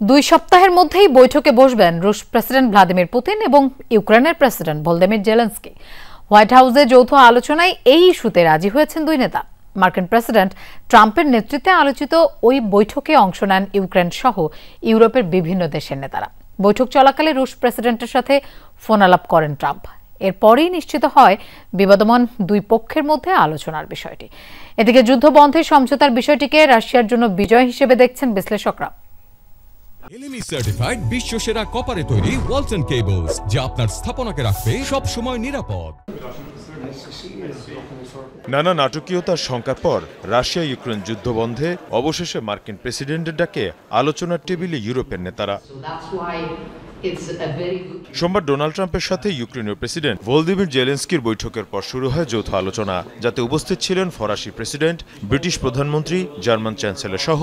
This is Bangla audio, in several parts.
2 সপ্তাহের মধ্যেই বৈঠকে বসবেন রুশ প্রেসিডেন্ট ভ্লাদিমির পুতিন এবং ইউক্রেনের প্রেসিডেন্ট ভলোদিমির জেলেনস্কি। হোয়াইট হাউসে যৌথ আলোচনায় এই ইস্যুতে রাজি হয়েছেন দুই নেতা। মার্কিন প্রেসিডেন্ট ট্রাম্পের নেতৃত্বে আলোচিত ওই বৈঠকে অংশ নেন ইউক্রেন সহ ইউরোপের বিভিন্ন দেশের নেতারা। বৈঠক চলাকালে রুশ প্রেসিডেন্টের সাথে ফোন আলাপ করেন ট্রাম্প। এরপরই নিশ্চিত হয় বিবাদমান দুই পক্ষের মধ্যে আলোচনার বিষয়টি। এদিকে যুদ্ধবন্ধের সমঝোতার বিষয়টিকে রাশিয়ার জন্য বিজয় হিসেবে দেখছেন বিশ্লেষকরা। এলএমই সার্টিফাইড বিশ্বসেরা কপারে তৈরি ওয়ালস এন্ড কেবলস, যা আপনার স্থাপনাকে রাখবে সব সময় নিরাপদ। নানা নাটকীয়তার শঙ্কার পর রাশিয়া ইউক্রেন যুদ্ধ বন্ধে অবশেষে মার্কিন প্রেসিডেন্টের ডাকে আলোচনার টেবিলে ইউরোপের নেতারা। সোমবার ডোনাল্ড ট্রাম্পের সাথে ইউক্রেনীয় প্রেসিডেন্ট ভলোদিমির জেলেনস্কির বৈঠকের পর শুরু হয় যৌথ আলোচনা, যাতে উপস্থিত ছিলেন ফরাসি প্রেসিডেন্ট, ব্রিটিশ প্রধানমন্ত্রী, জার্মান চ্যান্সেলর সহ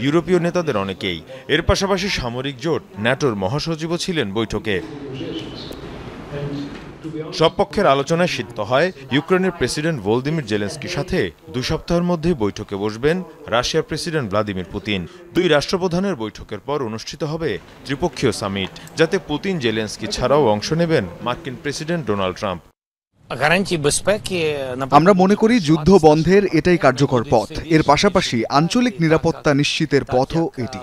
ইউরোপীয় নেতাদের অনেকেই। এর পাশাপাশি সামরিক জোট ন্যাটোর মহাসচিবও ছিলেন বৈঠকে। সব পক্ষের আলোচনায় সিদ্ধ হয় ইউক্রেনের প্রেসিডেন্ট ভলোদিমির জেলেনস্কির সাথে 2 সপ্তাহের মধ্যেই বৈঠকে বসবেন রাশিয়ার প্রেসিডেন্ট ভ্লাদিমির পুতিন। দুই রাষ্ট্রপ্রধানের বৈঠকের পর অনুষ্ঠিত হবে ত্রিপক্ষীয় সামিট, যাতে পুতিন, জেলেনস্কি ছাড়াও অংশ নেবেন মার্কিন প্রেসিডেন্ট ডোনাল্ড ট্রাম্প। আমরা মনে করি যুদ্ধ বন্ধের এটাই কার্যকর পথ। এর পাশাপাশি আঞ্চলিক নিরাপত্তা নিশ্চিতের পথও এটি।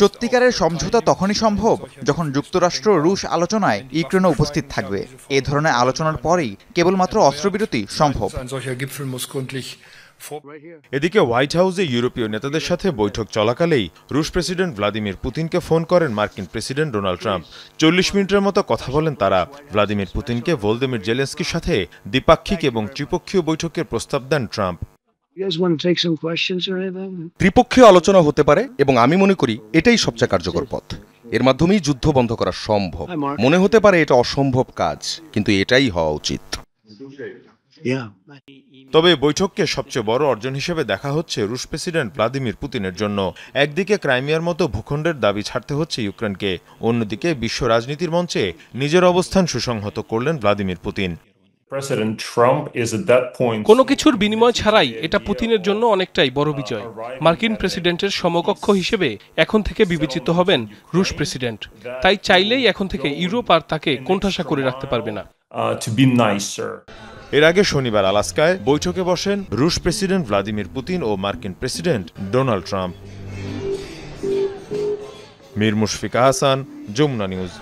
সত্যিকারের সমঝোতা তখনই সম্ভব যখন যুক্তরাষ্ট্র রুশ আলোচনায় ইউক্রেনে উপস্থিত থাকবে। এ ধরনের আলোচনার পরেই কেবলমাত্র অস্ত্রবিরতি সম্ভব। এদিকে হোয়াইট হাউসে ইউরোপীয় নেতাদের সাথে বৈঠক চলাকালেই রুশ প্রেসিডেন্ট ভ্লাদিমির পুতিনকে ফোন করেন মার্কিন প্রেসিডেন্ট ডোনাল্ড ট্রাম্প। 40 মিনিটের মতো কথা বলেন তারা। ভ্লাদিমির পুতিনকে ভলোদিমির জেলেনস্কির সাথে দ্বিপাক্ষিক এবং ত্রিপক্ষীয় বৈঠকের প্রস্তাব দেন ট্রাম্প। ত্রিপক্ষীয় আলোচনা হতে পারে এবং আমি মনে করি এটাই সবচেয়ে কার্যকর পথ। এর মাধ্যমেই যুদ্ধ বন্ধ করা সম্ভব। মনে হতে পারে এটা অসম্ভব কাজ, কিন্তু এটাই হওয়া উচিত। তবে বৈঠককে সবচেয়ে বড় অর্জন হিসেবে দেখা হচ্ছে রুশ প্রেসিডেন্ট ভ্লাদিমির পুতিনের জন্য। একদিকে ক্রাইমিয়ার মতো ভূখণ্ডের দাবি ছাড়তে হচ্ছে ইউক্রেনকে, অন্যদিকে বিশ্ব রাজনীতির মঞ্চে নিজের অবস্থান সুসংহত করলেন ভ্লাদিমির পুতিন। কোনো কিছুর বিনিময় ছাড়াই এটা পুতিনের জন্য অনেকটাই বড় বিজয়। মার্কিন প্রেসিডেন্টের সমকক্ষ হিসেবে এখন থেকে বিবেচিত হবেন রুশ প্রেসিডেন্ট। তাই চাইলেই এখন থেকে ইউরোপ আর তাকে কোণঠাসা করে রাখতে পারবে না। এর আগে শনিবার আলাস্কায় বৈঠকে বসেন রুশ প্রেসিডেন্ট ভ্লাদিমির পুতিন ও মার্কিন president Donald Trump. Mir Mushfika Hasan, Jamuna news.